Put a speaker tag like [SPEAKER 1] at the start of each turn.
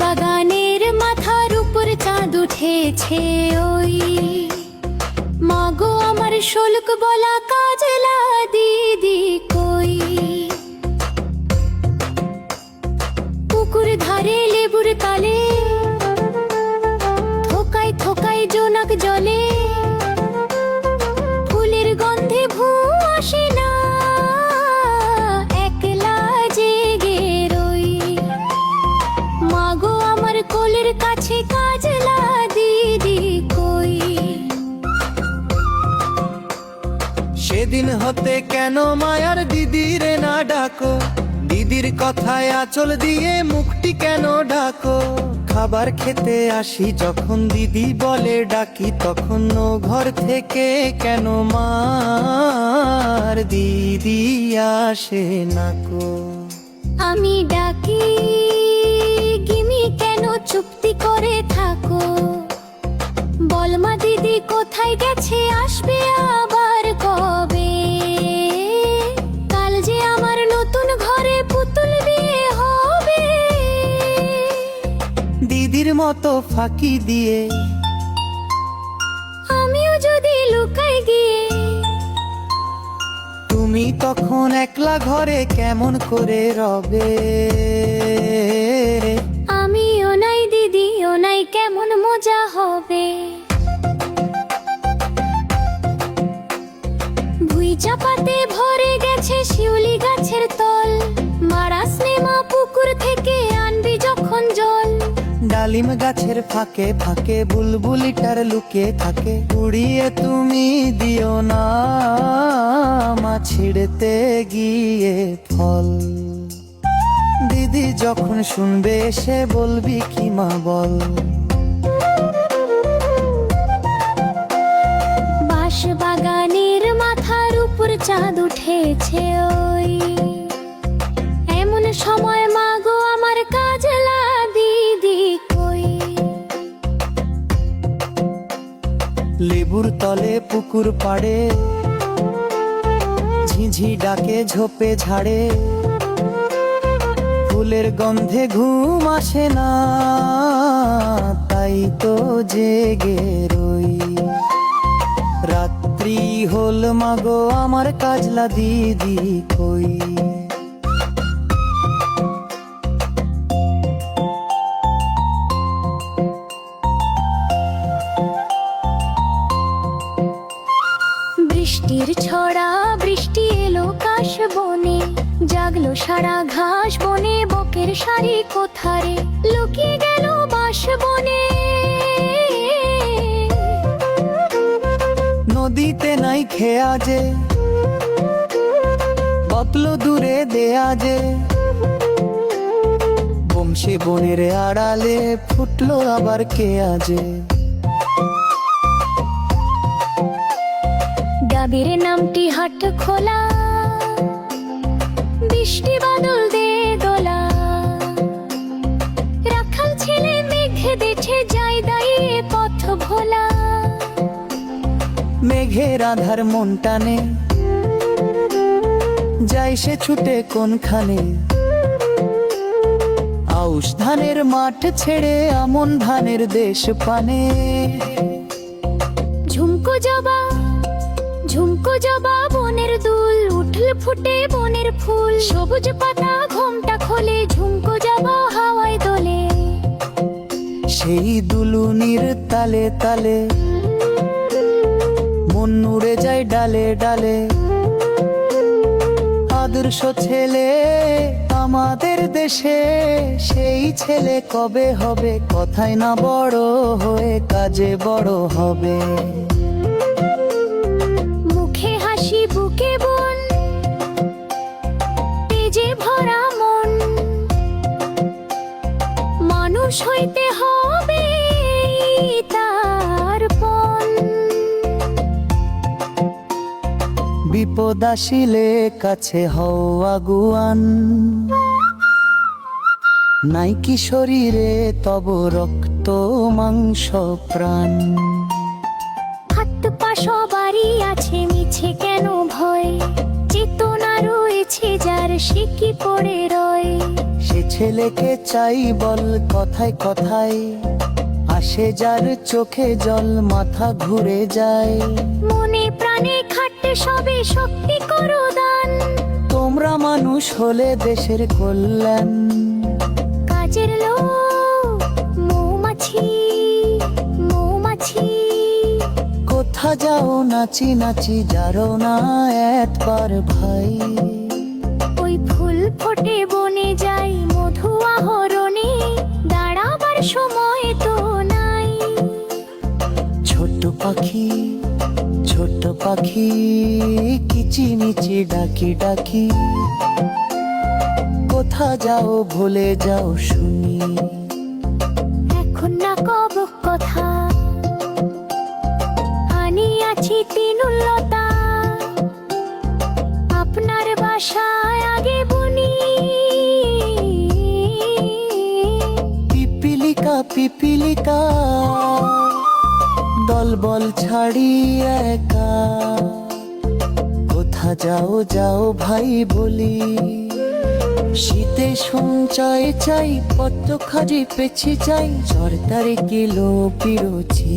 [SPEAKER 1] বাগানের মাথার উপর চাঁদ উঠেছে ওই, মাগো আমার শোলক বলা কাজলা দিদি কই। পুকুর ধারে লেবুর তালে থোকায় থোকায় জোনাক জলে, ফুলের গন্ধে ঘুম আসে না, একলা জেগে রই। মাগো আমার কোলের কাছে কাজলা দিদি কই।
[SPEAKER 2] সেদিন হতে কেন মায়ার দিদিরে না ডাকো, দিদির কথায় আঁচল দিয়ে মুখটি কেন ঢাকো। খাবার খেতে আসি যখন দিদি বলে ডাকি, তখন ও ঘর থেকে কেন মার দিদি আসে না কো।
[SPEAKER 1] আমি ডাকি গিমি কেন চুপটি করে থাকো, বলমা দিদি কোথায় গেছে, আসবে আবার কবে। কাল যে আমার নতুন ঘরে পুতুল বিয়ে হবে।
[SPEAKER 2] দিদির মতো ফাঁকি দিয়ে
[SPEAKER 1] আমিও যদি লুকাই গিয়ে,
[SPEAKER 2] তুমি তখন একলা ঘরে কেমন করে রবে।
[SPEAKER 1] আমিও নাই দিদিও নাই, কেমন মজা হবে। ভুই চাপাতে ভরে গেছে শিউলি গাছের তল, মারা স্নেমা পুকুর থেকে আনবি যখন জল।
[SPEAKER 2] ডালিম গাছের ফাঁকে ফাঁকে বুলবুলিটার লুকিয়ে থাকে, উড়িয়ে তুমি দিও না মা ছিঁড়তে গিয়ে ফল। দিদি যখন শুনবে এসে বলবি কি মা বল।
[SPEAKER 1] বাঁশ বাগানের মাথার উপর চাঁদ উঠেছে ওই, এমন সময় মাগো আমার কাজলা দিদি কই।
[SPEAKER 2] লেবুর তলে পুকুর পাড়ে ঝিঝি ডাকে ঝোপে ঝাড়ে, ফুলের গন্ধে ঘুম আসে না, তাই তো জেগে রই। রাত্রি হল মাগো আমার কাজলা দিদি কই।
[SPEAKER 1] বৃষ্টির ছড়া বৃষ্টি এলো কাশ বনে, জাগলো সারা ঘাস বনে, বকের শাড়ি কোথারে লুকিয়ে গেল বাঁশ বনে।
[SPEAKER 2] নদীতে নাই খেয়া যে, কতল দূরে দেয়া যে, বংশী বনের আড়ালে ফুটলো আবার কে আজে।
[SPEAKER 1] গাবির নামটি হাট খোলা, বৃষ্টি বাদল দে দোলা, রাখাল ছেলে মেঘে দেখে যায় দাঁড়িয়ে পথ ভোলা।
[SPEAKER 2] মেঘের আধার মন টানে, যাই সে ছুটে কোনখানে। আউশ ধানের মাঠ ছেড়ে আমন ধানের দেশ পানে।
[SPEAKER 1] ঝুমকো জবা বনের দুল, উঠল ফুটে বনের ফুল, সবুজ পাতা ঘোমটা খোলে, ঝুমকো জবা হাওয়ায় দোলে।
[SPEAKER 2] সেই দুলুনির তালে তালে মন উড়ে যায় ডালে ডালে। আদর্শ ছেলে আমাদের দেশে, সেই ছেলে কবে হবে, কথায় না বড় হয়ে কাজে বড় হবে।
[SPEAKER 1] মুখে হাসি বুকে বন, তেজে ভরা মন, মানুষ হইতে হবে তার পণ।
[SPEAKER 2] বিপদ আসিলে কাছে হও আগুয়ান, নাই কি শরীরে তব রক্ত মাংস প্রাণ।
[SPEAKER 1] হাত পা সবারই আছে, মিছে কেন ভয়, চেতনা রয়েছে যার সে কি পড়ে রয়।
[SPEAKER 2] সে ছেলেকে চাই বল কথায় কথায়, আসে যার চোখে জল মাথা ঘুরে যায়।
[SPEAKER 1] মনে প্রাণে খাটতে সবে শক্তি করো দান,
[SPEAKER 2] তোমরা মানুষ হলে দেশের কল্যাণ।
[SPEAKER 1] কাজের লোক মৌমাছি মৌমাছি,
[SPEAKER 2] কোথা যাও নাচি নাচি যারো না একবার ভাই।
[SPEAKER 1] ওই ফুল ফোটে বনে যাই মধু আহরণে, দাঁড়াবার সময় তো নাই।
[SPEAKER 2] ছোট্ট পাখি ছোট্ট পাখি, কিচিমিচি ডাকি ডাকি, কোথা যাও ভুলে যাও শুনি।
[SPEAKER 1] এখন না কব কথা, আনি আছি তিনুলতা, আপনার বাসায় আগে বুনি।
[SPEAKER 2] পিপিলিকা পিপিলিকা, দলবল ছাড়ি একা, কোথা যাও যাও ভাই বলি। শীতে সঞ্চয় চাই, পদ্ম খাজি পেছি চাই, সরদারে কিলো পিরোছি।